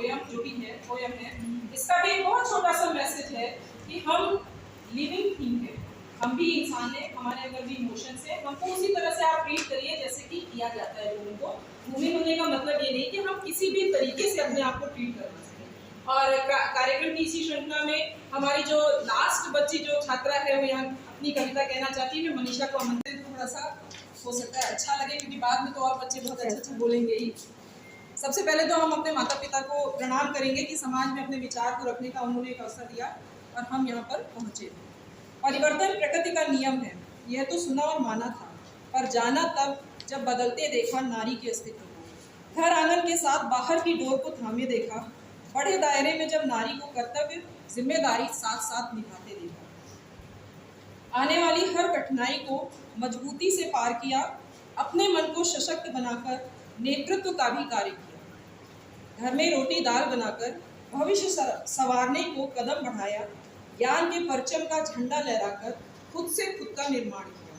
Poem जो भी है, पोयम है, इसका भी एक बहुत छोटा सा मैसेज है कि हम लिविंग थिंग है, हम भी इंसान हैं, हमारे अंदर भी इमोशंस है, हमको उसी तरह से आप ट्रीट करिए जैसे कि किया जाता है लोगों को। वुमेन होने का मतलब ये नहीं कि हम किसी भी तरीके से अपने आप को ट्रीट करना सकें। और कार्यक्रम की इसी श्रृंखला में हमारी जो लास्ट बच्ची जो छात्रा है वो यहाँ अपनी कविता कहना चाहती है। मैं मनीषा को आमंत्रित, थोड़ा सा हो सकता है अच्छा लगे क्योंकि बाद में तो और बच्चे बहुत अच्छा बोलेंगे ही। सबसे पहले तो हम अपने माता पिता को प्रणाम करेंगे कि समाज में अपने विचार को रखने का उन्होंने एक अवसर दिया और हम यहाँ पर पहुँचे। परिवर्तन प्रकृति का नियम है, यह तो सुना और माना था, पर जाना तब जब बदलते देखा नारी के अस्तित्व को। घर आंगन के साथ बाहर की डोर को थामे देखा, बड़े दायरे में जब नारी को कर्तव्य जिम्मेदारी साथ साथ निभाते देखा। आने वाली हर कठिनाई को मजबूती से पार किया, अपने मन को सशक्त बनाकर नेतृत्व का भी कार्य किया। घर में रोटी दाल बनाकर भविष्य संवारने को कदम बढ़ाया, ज्ञान के परचम का झंडा लहराकर खुद से खुद का निर्माण किया।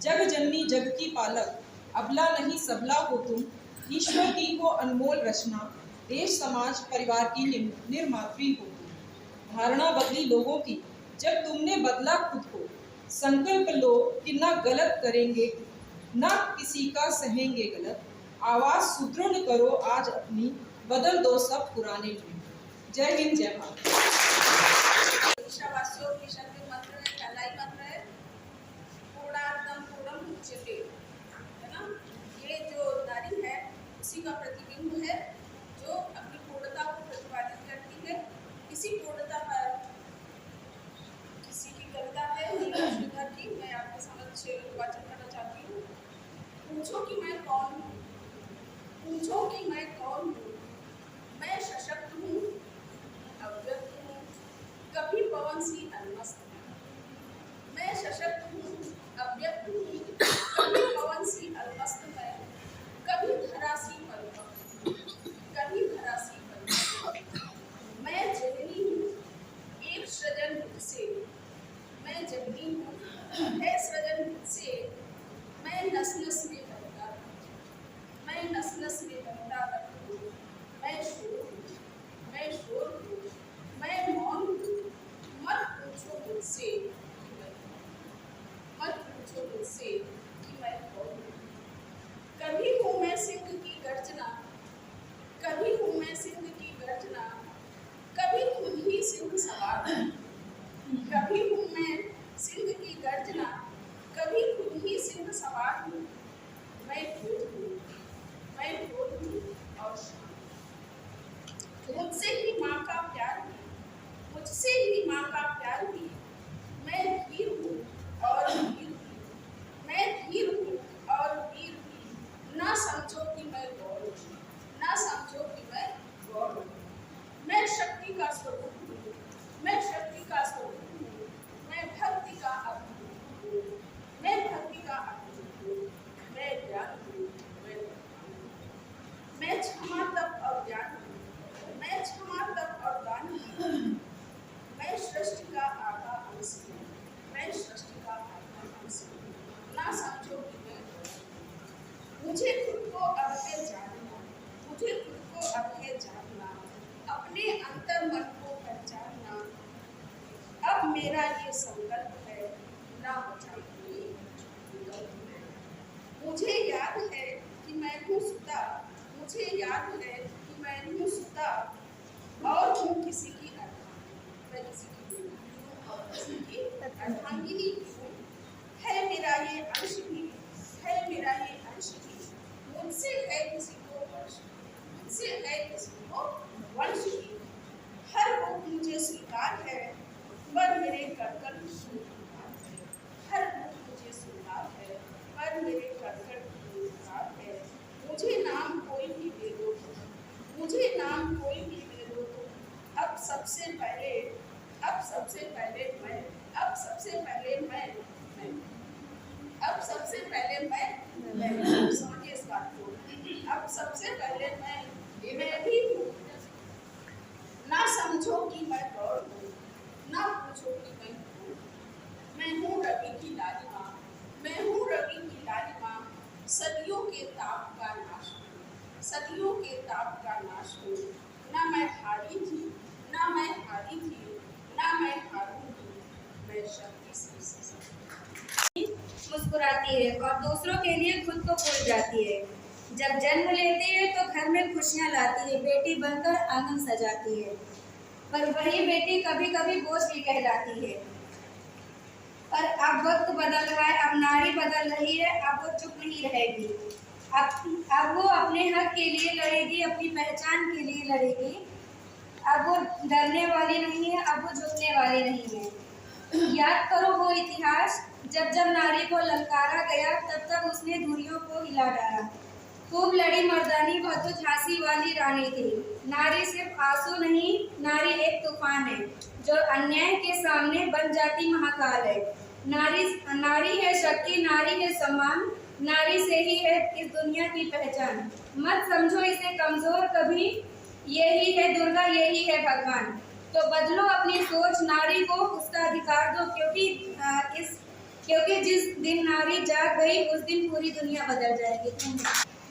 जग जननी जग की पालक, अबला नहीं सबला हो तुम, ईश्वर की हो अनमोल रचना, देश समाज परिवार की निर्मात्री हो तुम। धारणा बदली लोगों की जब तुमने बदला खुद को, संकल्प लो कि ना गलत करेंगे ना किसी का सहेंगे गलत, आवाज सुदृढ़ करो आज अपनी, बदल दो सब पुराने जुर्म। जय हिंद, जय भारत। ईशावास्यो की शक्ति मंत्र है, पहला ही मंत्र है पूर्णार्धम पूर्णम उच्यते, है ना। ये जो नारी है उसी का प्रतिबिंब है जो अपनी पूर्णता को प्रतिपादित करती है। इसी पूर्णता पर किसी की कविता है नीरज श्रीधर की, मैं आपके समक्ष वाचन करना चाहती हूँ। पूछो कि मैं कौन हूँ, पूछो कि मैं कौन हूँ, मैं सशक्त हूँ, अव्यक्त हूँ, कभी पवन सी अलमस्त है। मैं सशक्त हूँ, अव्यक्त हूँ, कभी पवन सी अलमस्त है, कभी धरा सी परिपक्व, कभी धरा सी परिपक्व। मैं जननी हूँ, एक सृजन मुझसे, मैं जननी हूँ, है सृजन मुझसे, मैं नस नस में बहता हूँ, मैं नस नस में बहता हूँ, मैं शोर हूँ, मैं शोर हूँ, मैं मौन हूँ। मत पूछो मुझसे, मत पूछो मुझसे कि मैं कौन हूँ। कभी हूँ मैं सिंह की गर्जना, कभी हूँ मैं सिंह की गर्जना, कभी खुद ही सिंह सवार हूँ। कभी हूँ मैं सिंह की गर्जना, कभी खुद ही सिंह सवार हूँ। मैं क्रोध हूँ, मैं क्रोध हूँ और मुझसे ही माँ का प्यार भी, मुझसे ही माँ का प्यार भी। मैं धीर हूँ और वीर भी, मैं धीर हूँ और वीर भी। ना समझो कि मैं गौर हूँ, ना समझो कि मैं गौर हूँ। मैं शक्ति का स्वरूप हूँ, मैं शक्ति का स्वरूप हूँ, मैं भक्ति का अद्भुत हूँ, मैं भक्ति का अद्भुत हूँ, मैं ज्ञान हूँ, मैं क्षमा तप और ज्ञान हूँ, मैं क्षमा तप और दान हूँ। मैं सृष्टि का आधा अंश हूँ, मैं सृष्टि का आधा अंश हूँ। ना समझो कि मैं मुझे खुद को अब है जानना, मुझे खुद को अब है जानना, अपने अंतर मन को पहचानना। अब मेरा ये संकल्प है, ना बचाइए विकल्प है। मुझे याद है कि मैं हूँ सुता, मुझे याद है कि मैं हूँ सुता और हूँ किसी की अर्धांगिनी। मैं किसी की बेटी हूँ और किसी की अर्धांगिनी हूँ। है मेरा ये अंश भी, है मेरा ये अंश भी, मुझसे है किसी को वंश, मुझसे है किसी को वंश भी। हर रूप मुझे स्वीकार है, पर मेरे कर्तव्य स्वीकार है। हर रूप मुझे स्वीकार है, पर मेरे कर्तव्य स्वीकार है। मुझे नाम कोई भी दे दो, मुझे नाम कोई भी दे दो। अब सबसे पहले, अब सबसे पहले मैं, अब सबसे पहले मैं, अब सबसे पहले मैं, समझिए इस बात को। अब सबसे पहले मैं भी हूँ। ना समझो कि मैं गौर हूँ, ना पूछो कि मैं हूँ। मैं हूँ रवि की लालिमा, मैं हूँ रवि की लालिमा, सदियों के ताप का नाश हूँ, सदियों के ताप का नाश हूँ। मैं हारी थी, ना मैं हारी थी, ना मैं हारूंगी, मैं शक्ति से मुस्कुराती है और दूसरों के लिए खुद को भूल जाती है। जब जन्म लेती है तो घर में खुशियां लाती है, बेटी बनकर आंगन सजाती है। पर वही बेटी कभी कभी बोझ भी कहलाती है। पर अब वक्त बदल रहा है, अब नारी बदल रही है, अब वो चुप नहीं रहेगी। अब वो अपने हक के लिए लड़ेगी, अपनी पहचान के लिए लड़ेगी। अब वो डरने वाली नहीं है, अब वो झुकने वाली नहीं है। याद करो वो इतिहास, जब जब नारी को ललकारा गया तब तब उसने धुरियों को हिला डाला। खूब लड़ी मर्दानी, वह तो झांसी वाली रानी थी। नारी सिर्फ आंसू नहीं, नारी एक तूफान है जो अन्याय के सामने बन जाती महाकाल है। नारी नारी है शक्ति, नारी है सम्मान, नारी से ही है इस दुनिया की पहचान। मत समझो इसे कमजोर कभी, यही है दुर्गा, यही है भगवान। तो बदलो अपनी सोच, नारी को उसका अधिकार दो, क्योंकि जिस दिन नारी जाग गई उस दिन पूरी दुनिया बदल जाएगी।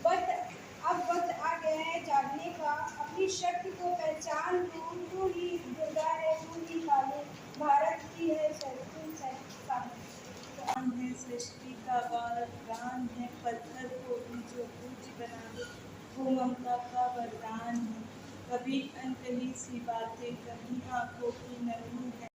अब वक्त आ गया है जागने का, अपनी शक्ति को पहचान लो। तू ही दुर्गा है, तू ही काली, भारत की है प्राण है सृष्टि का प्राण है, पत्थर को भी जो पूज्य बना दे, वो ममता का वरदान है। कभी अनकही सी बातें, कभी आंखों की नमी है,